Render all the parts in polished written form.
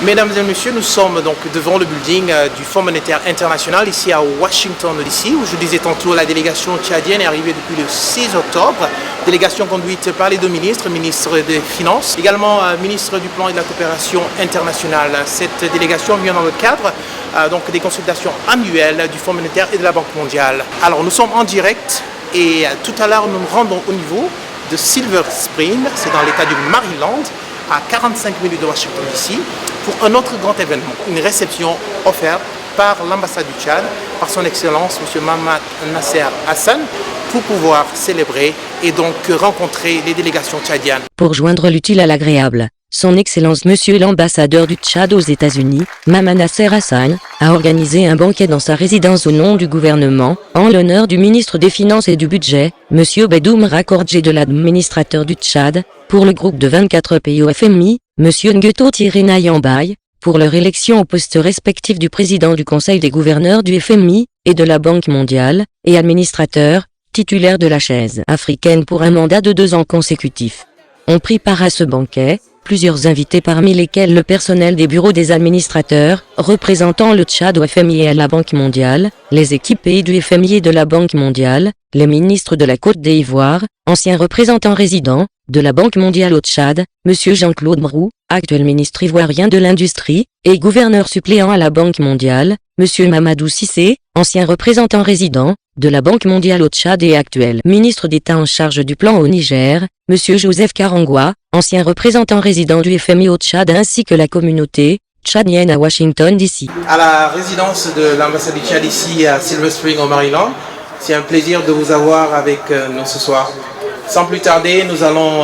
Mesdames et messieurs, nous sommes donc devant le building du Fonds monétaire international ici à Washington DC, où je disais tantôt la délégation tchadienne est arrivée depuis le 6 octobre. Délégation conduite par les deux ministres, ministre des Finances, également ministre du Plan et de la Coopération internationale. Cette délégation vient dans le cadre donc des consultations annuelles du Fonds monétaire et de la Banque mondiale. Alors nous sommes en direct et tout à l'heure nous nous rendons au niveau de Silver Spring, c'est dans l'état du Maryland, à 45 minutes de Washington DC, pour un autre grand événement, une réception offerte par l'ambassade du Tchad, par son Excellence M. Mohamed Nasser Hassan, pour pouvoir célébrer et donc rencontrer les délégations tchadiennes. Pour joindre l'utile à l'agréable, son Excellence Monsieur l'ambassadeur du Tchad aux États-Unis, Mohamed Nasser Hassan, a organisé un banquet dans sa résidence au nom du gouvernement, en l'honneur du ministre des Finances et du Budget, Monsieur Bedoum Rakordje de l'administrateur du Tchad, pour le groupe de 24 pays au FMI, Monsieur Ngueto Tirena Yambaye, pour leur élection aux postes respectifs du président du Conseil des gouverneurs du FMI et de la Banque mondiale, et administrateur, titulaire de la chaise africaine pour un mandat de 2 ans consécutifs. On prit part à ce banquet, plusieurs invités parmi lesquels le personnel des bureaux des administrateurs, représentant le Tchad au FMI et à la Banque mondiale, les équipes pays du FMI et de la Banque mondiale, les ministres de la Côte d'Ivoire, anciens représentants résidents, de la Banque mondiale au Tchad, M. Jean-Claude Brou, actuel ministre ivoirien de l'Industrie, et gouverneur suppléant à la Banque mondiale, M. Mamadou Cissé, ancien représentant résident, de la Banque mondiale au Tchad et actuel ministre d'État en charge du plan au Niger, M. Joseph Karangwa, ancien représentant résident du FMI au Tchad ainsi que la communauté tchadienne à Washington DC. À la résidence de l'ambassade du Tchad ici à Silver Spring au Maryland, c'est un plaisir de vous avoir avec nous ce soir. Sans plus tarder, nous allons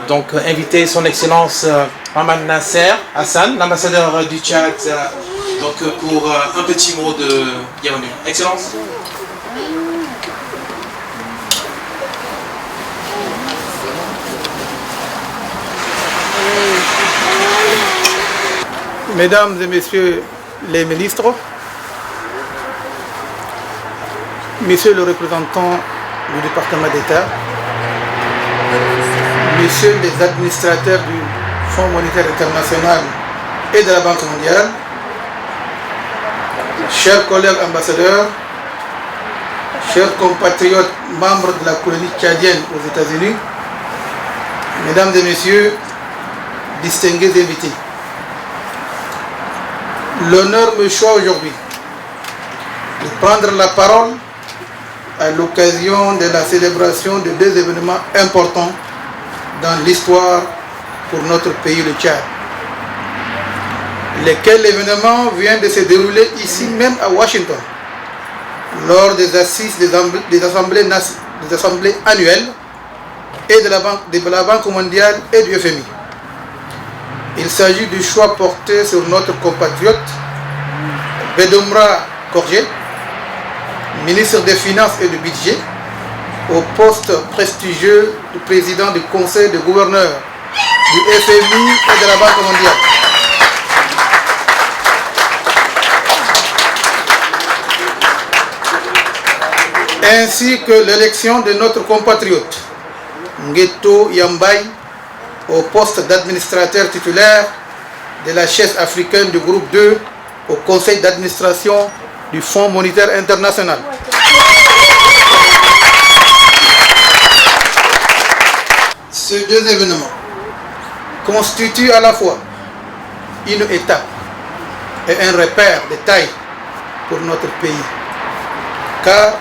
donc inviter son Excellence Mohamed Nasser Hassan, l'ambassadeur du Tchad, donc pour un petit mot de bienvenue. Excellence. Mesdames et Messieurs les ministres, Monsieur le représentant du département d'État, Messieurs les administrateurs du Fonds monétaire international et de la Banque mondiale, chers collègues ambassadeurs, chers compatriotes membres de la colonie tchadienne aux États-Unis, Mesdames et Messieurs, distingués invités. L'honneur me choisit aujourd'hui de prendre la parole à l'occasion de la célébration de 2 événements importants dans l'histoire pour notre pays, le Tchad. Lesquels événements viennent de se dérouler ici même à Washington, lors des assises des assemblées annuelles et de la Banque mondiale et du FMI. Il s'agit du choix porté sur notre compatriote Bedoum Rakordje, ministre des Finances et du Budget, au poste prestigieux du président du Conseil des gouverneurs du FMI et de la Banque mondiale. Ainsi que l'élection de notre compatriote Ngueto Yambaye au poste d'administrateur titulaire de la chaise africaine du groupe 2 au conseil d'administration du Fonds monétaire international. Ces 2 événements constituent à la fois une étape et un repère de taille pour notre pays, car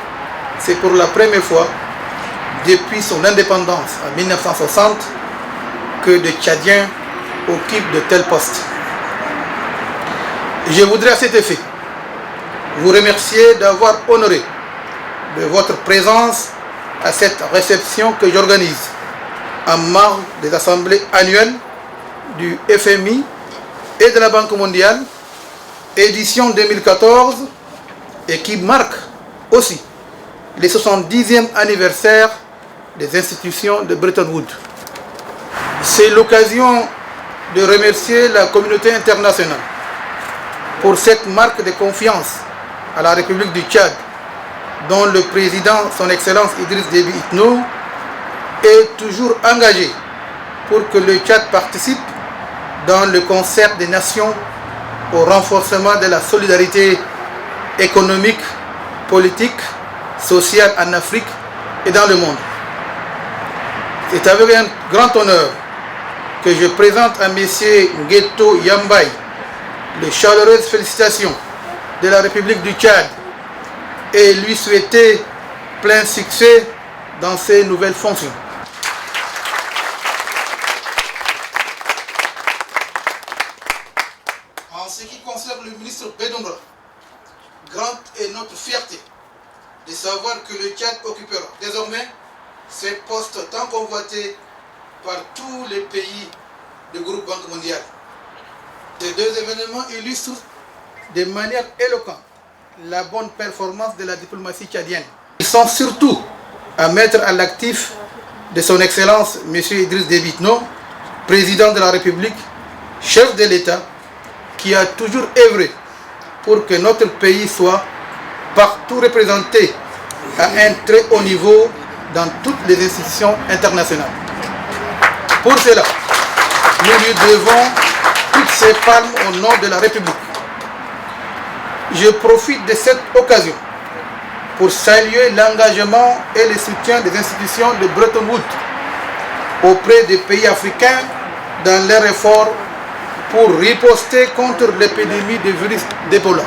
c'est pour la première fois depuis son indépendance en 1960 que des Tchadiens occupent de tels postes. Je voudrais à cet effet vous remercier d'avoir honoré de votre présence à cette réception que j'organise en marge des assemblées annuelles du FMI et de la Banque mondiale, édition 2014, et qui marque aussi le 70e anniversaire des institutions de Bretton Woods. C'est l'occasion de remercier la communauté internationale pour cette marque de confiance à la République du Tchad, dont le président, son Excellence Idriss Déby Itno, est toujours engagé pour que le Tchad participe dans le concert des nations au renforcement de la solidarité économique, politique, sociale en Afrique et dans le monde. C'est avec un grand honneur que je présente à M. Ngueto Yambaye les chaleureuses félicitations de la République du Tchad et lui souhaiter plein succès dans ses nouvelles fonctions. En ce qui concerne le ministre Bédomra, grande est notre fierté de savoir que le Tchad occupera désormais ces postes tant convoités par tous les pays du groupe Banque mondiale. Ces deux événements illustrent de manière éloquente la bonne performance de la diplomatie tchadienne. Ils sont surtout à mettre à l'actif de son Excellence M. Idriss Déby Itno, président de la République, chef de l'État, qui a toujours œuvré pour que notre pays soit partout représenté à un très haut niveau dans toutes les institutions internationales. Pour cela, nous lui devons toutes ces palmes au nom de la République. Je profite de cette occasion pour saluer l'engagement et le soutien des institutions de Bretton Woods auprès des pays africains dans leurs efforts pour riposter contre l'épidémie du virus d'Ebola.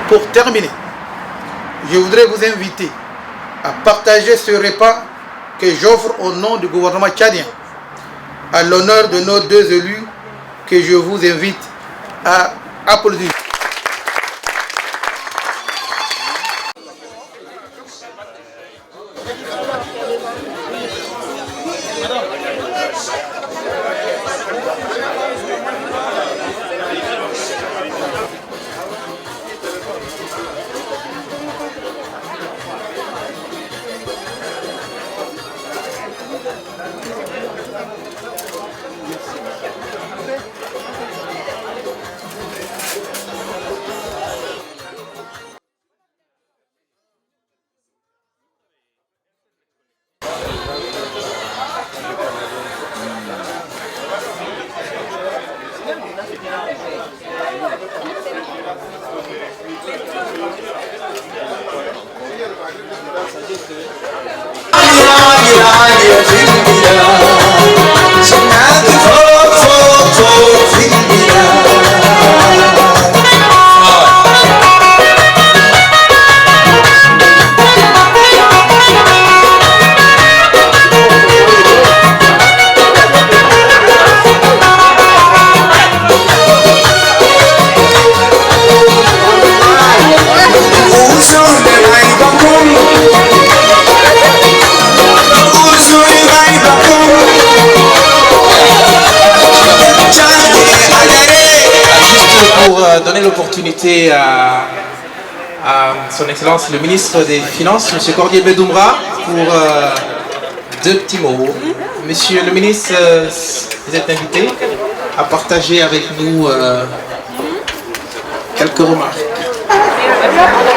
Pour terminer, je voudrais vous inviter à partager ce repas que j'offre au nom du gouvernement tchadien, à l'honneur de nos deux élus que je vous invite à applaudir. Donner l'opportunité à son Excellence le ministre des Finances, M. Cordier Bédomra, pour deux petits mots. Monsieur le ministre, vous êtes invité à partager avec nous quelques remarques.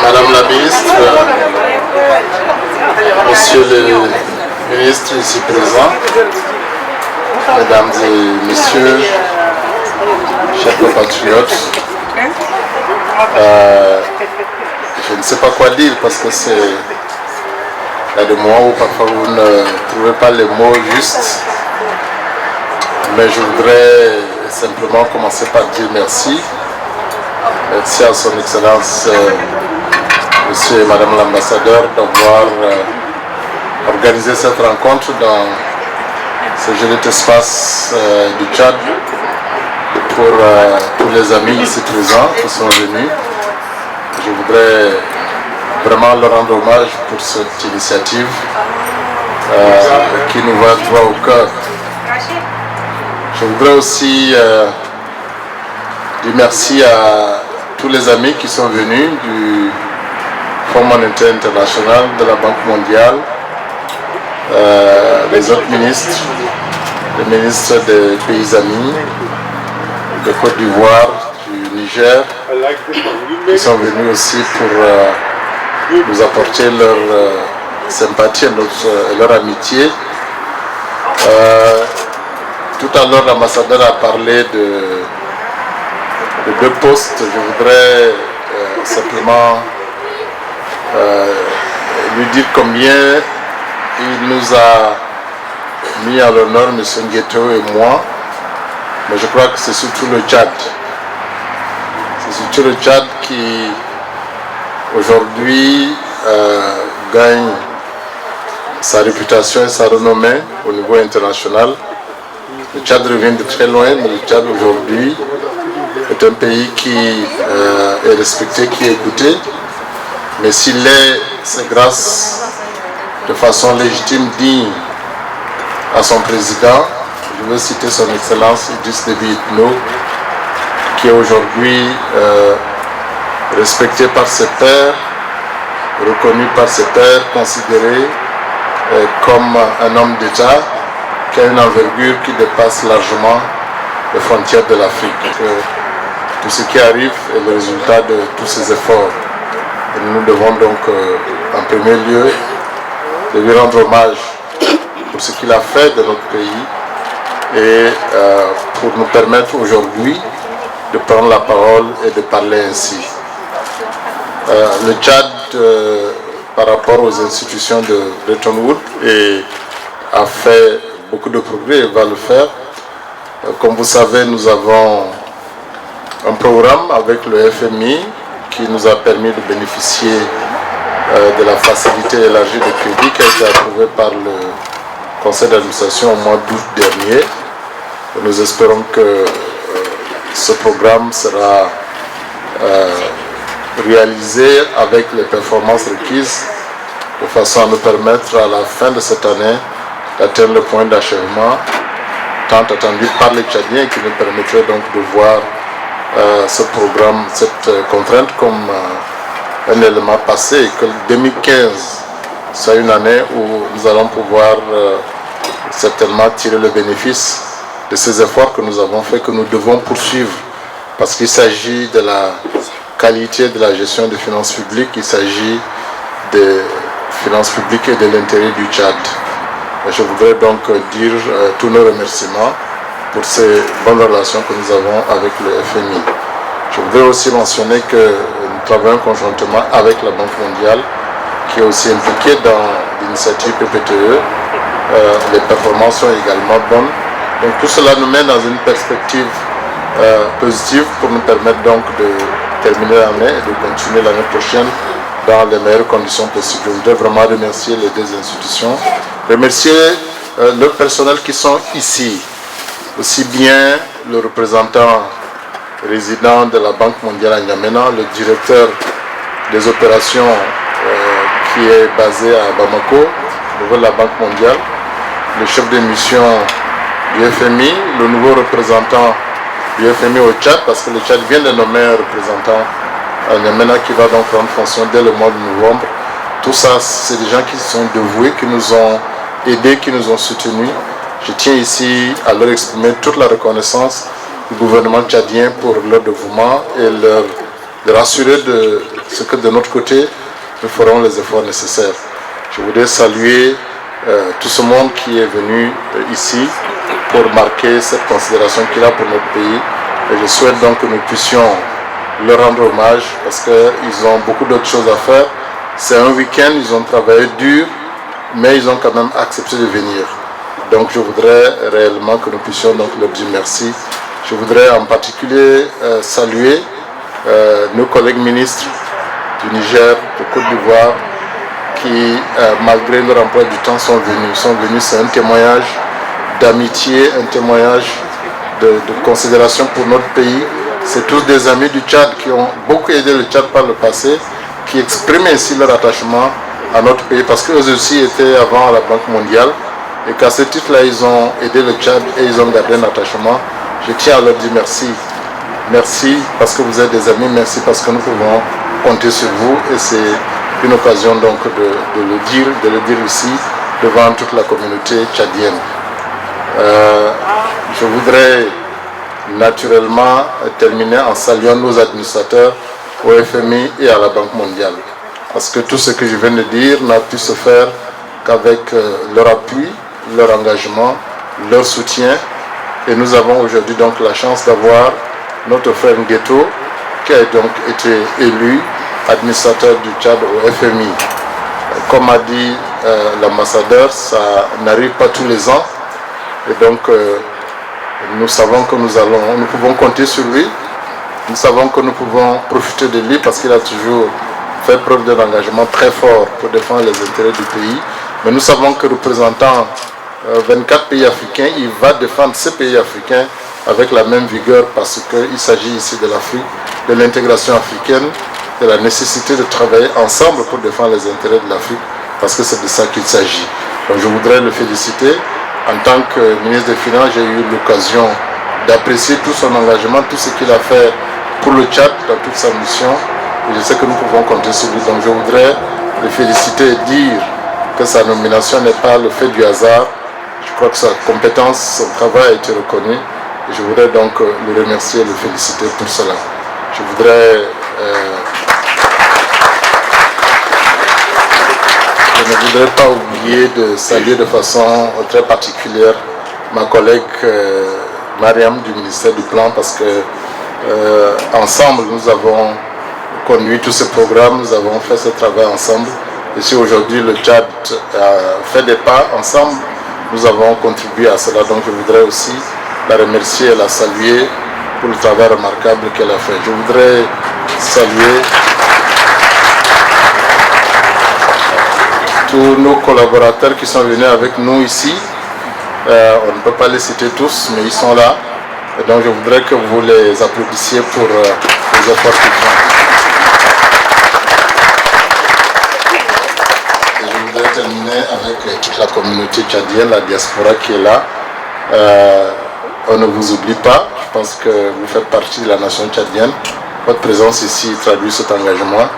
Madame la ministre, Monsieur le ministre ici présent, Mesdames et Messieurs, chers compatriotes, je ne sais pas quoi dire parce que c'est il y a des moments où parfois vous ne trouvez pas les mots justes, mais je voudrais simplement commencer par dire merci. Merci à son Excellence Monsieur et Madame l'ambassadeur d'avoir organisé cette rencontre dans ce joli espace du Tchad pour tous les amis ici présents qui sont venus. Je voudrais vraiment leur rendre hommage pour cette initiative qui nous va droit au cœur. Je voudrais aussi dire merci à tous les amis qui sont venus du Fonds monétaire international, de la Banque mondiale, les autres ministres, les ministres des pays amis, de Côte d'Ivoire, du Niger, qui sont venus aussi pour nous apporter leur sympathie et leur amitié. Tout à l'heure, l'ambassadeur a parlé 2 postes, je voudrais simplement lui dire combien il nous a mis à l'honneur, M. Ngueto et moi. Mais je crois que c'est surtout le Tchad. C'est surtout le Tchad qui aujourd'hui gagne sa réputation et sa renommée au niveau international. Le Tchad revient de très loin, mais le Tchad aujourd'hui est un pays qui est respecté, qui est écouté. Mais s'il l'est, c'est grâce de façon légitime, digne à son président. Je veux citer son Excellence Idriss Déby Itno, qui est aujourd'hui respecté par ses pairs, reconnu par ses pairs, considéré comme un homme d'État qui a une envergure qui dépasse largement les frontières de l'Afrique. Tout ce qui arrive est le résultat de tous ces efforts. Et nous devons donc en premier lieu de lui rendre hommage pour ce qu'il a fait de notre pays et pour nous permettre aujourd'hui de prendre la parole et de parler ainsi. Le Tchad, par rapport aux institutions de Bretton Woods, a fait beaucoup de progrès et va le faire. Comme vous savez, nous avons un programme avec le FMI qui nous a permis de bénéficier de la facilité élargie de crédit qui a été approuvée par le conseil d'administration au mois d'août dernier. Et nous espérons que ce programme sera réalisé avec les performances requises de façon à nous permettre à la fin de cette année d'atteindre le point d'achèvement tant attendu par les Tchadiens qui nous permettrait donc de voir ce programme, cette contrainte comme un élément passé et que 2015 soit une année où nous allons pouvoir certainement tirer le bénéfice de ces efforts que nous avons faits, que nous devons poursuivre parce qu'il s'agit de la qualité de la gestion des finances publiques, il s'agit des finances publiques et de l'intérêt du Tchad. Et je voudrais donc dire tous nos remerciements pour ces bonnes relations que nous avons avec le FMI. Je voudrais aussi mentionner que nous travaillons conjointement avec la Banque mondiale qui est aussi impliquée dans l'initiative PPTE. Les performances sont également bonnes. Donc tout cela nous mène dans une perspective positive pour nous permettre donc de terminer l'année et de continuer l'année prochaine dans les meilleures conditions possibles. Je voudrais vraiment remercier les 2 institutions, remercier le personnel qui sont ici, aussi bien le représentant résident de la Banque mondiale à N'Djamena, le directeur des opérations qui est basé à Bamako, au niveau de la Banque mondiale, le chef de mission du FMI, le nouveau représentant du FMI au Tchad, parce que le Tchad vient de nommer un représentant à N'Djamena qui va donc prendre fonction dès le mois de novembre. Tout ça, c'est des gens qui sont dévoués, qui nous ont aidés, qui nous ont soutenus. Je tiens ici à leur exprimer toute la reconnaissance du gouvernement tchadien pour leur dévouement et leur assurer de ce que de notre côté, nous ferons les efforts nécessaires. Je voudrais saluer tout ce monde qui est venu ici pour marquer cette considération qu'il a pour notre pays. Et je souhaite donc que nous puissions leur rendre hommage parce qu'ils ont beaucoup d'autres choses à faire. C'est un week-end, ils ont travaillé dur, mais ils ont quand même accepté de venir. Donc je voudrais réellement que nous puissions donc leur dire merci. Je voudrais en particulier saluer nos collègues ministres du Niger, de Côte d'Ivoire, qui malgré leur emploi du temps sont venus. C'est un témoignage d'amitié, un témoignage de considération pour notre pays. C'est tous des amis du Tchad qui ont beaucoup aidé le Tchad par le passé, qui expriment ainsi leur attachement à notre pays parce qu'eux aussi étaient avant à la Banque mondiale et qu'à ce titre-là, ils ont aidé le Tchad et ils ont gardé un attachement. Je tiens à leur dire merci. Merci parce que vous êtes des amis, merci parce que nous pouvons compter sur vous et c'est une occasion donc de le dire ici devant toute la communauté tchadienne. Je voudrais naturellement terminer en saluant nos administrateurs au FMI et à la Banque mondiale. Parce que tout ce que je viens de dire n'a pu se faire qu'avec leur appui, leur engagement, leur soutien. Et nous avons aujourd'hui donc la chance d'avoir notre frère Ngueto, qui a donc été élu administrateur du Tchad au FMI. Comme a dit l'ambassadeur, ça n'arrive pas tous les ans. Et donc, nous savons que nous pouvons compter sur lui. Nous savons que nous pouvons profiter de lui parce qu'il a toujours fait preuve d'un engagement très fort pour défendre les intérêts du pays. Mais nous savons que représentant 24 pays africains, il va défendre ces pays africains avec la même vigueur parce qu'il s'agit ici de l'Afrique, de l'intégration africaine, de la nécessité de travailler ensemble pour défendre les intérêts de l'Afrique parce que c'est de ça qu'il s'agit. Donc je voudrais le féliciter. En tant que ministre des Finances, j'ai eu l'occasion d'apprécier tout son engagement, tout ce qu'il a fait pour le Tchad dans toute sa mission. Et je sais que nous pouvons compter sur lui. Donc je voudrais le féliciter et dire que sa nomination n'est pas le fait du hasard. Je crois que sa compétence, son travail a été reconnu. Et je voudrais donc le remercier et le féliciter pour cela. Je ne voudrais pas oublier de saluer de façon très particulière ma collègue Mariam du ministère du Plan parce que ensemble nous avons conduit tous ces programmes, nous avons fait ce travail ensemble. Et si aujourd'hui le Tchad a fait des pas ensemble, nous avons contribué à cela. Donc je voudrais aussi la remercier et la saluer pour le travail remarquable qu'elle a fait. Je voudrais saluer tous nos collaborateurs qui sont venus avec nous ici. On ne peut pas les citer tous, mais ils sont là. Et donc je voudrais que vous les applaudissiez pour les efforts qu'ils font. Et je voudrais terminer avec toute la communauté tchadienne, la diaspora qui est là. On ne vous oublie pas. Je pense que vous faites partie de la nation tchadienne. Votre présence ici traduit cet engagement.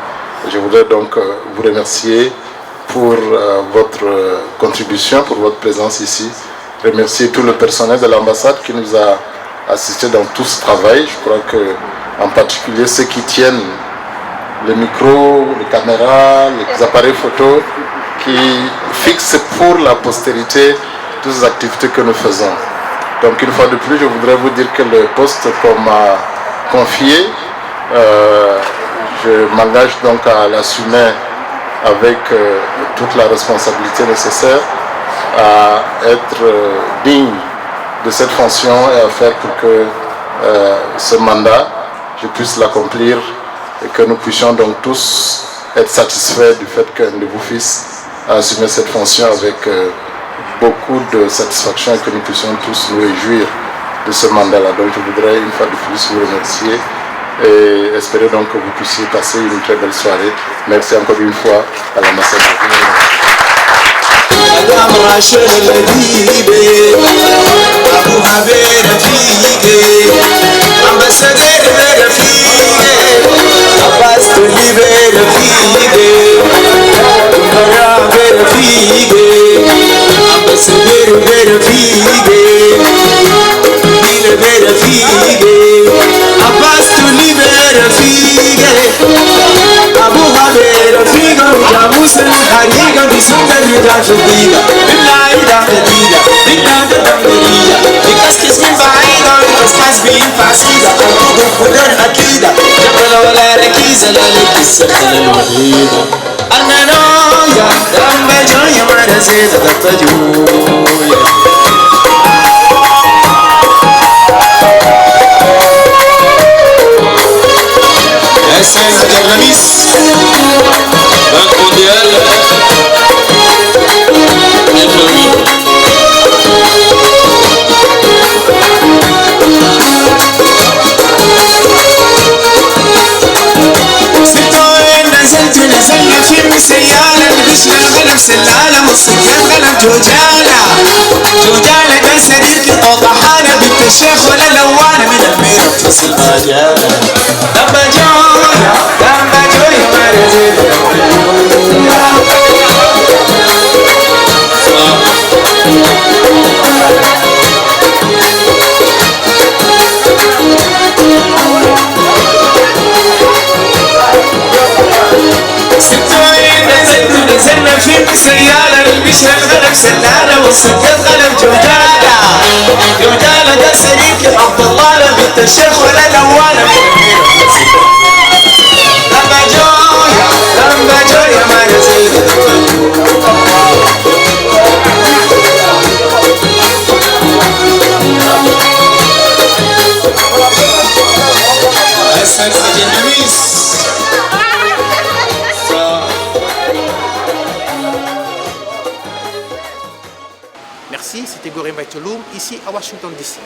Et je voudrais donc vous remercier pour votre contribution, pour votre présence ici. Remercier tout le personnel de l'ambassade qui nous a assistés dans tout ce travail. Je crois que, en particulier ceux qui tiennent les micros, les caméras, les appareils photo, qui fixent pour la postérité toutes les activités que nous faisons. Donc une fois de plus, je voudrais vous dire que le poste qu'on m'a confié, je m'engage donc à l'assumer avec toute la responsabilité nécessaire, à être digne de cette fonction et à faire pour que ce mandat, je puisse l'accomplir et que nous puissions donc tous être satisfaits du fait qu'un de vos fils a assumé cette fonction avec beaucoup de satisfaction et que nous puissions tous nous réjouir de ce mandat-là. Donc je voudrais une fois de plus vous remercier et espérer donc que vous puissiez passer une très belle soirée. Merci encore une fois à l'ambassade. جوجالة كان سريرك طوطحانة بنت الشيخ ولا لوانة من الميرة تصل مجالة دمبا جويا مرزي نزلنا في سيالة البشرة الغلب سلالة والصدق الغلب جوجالة ده سريك عبد الله بنت الشيخ ولا لوانا لما جويا ما نزيد أسد حاج النميس. Merci, c'était Goré Baitoloum, ici à Washington DC.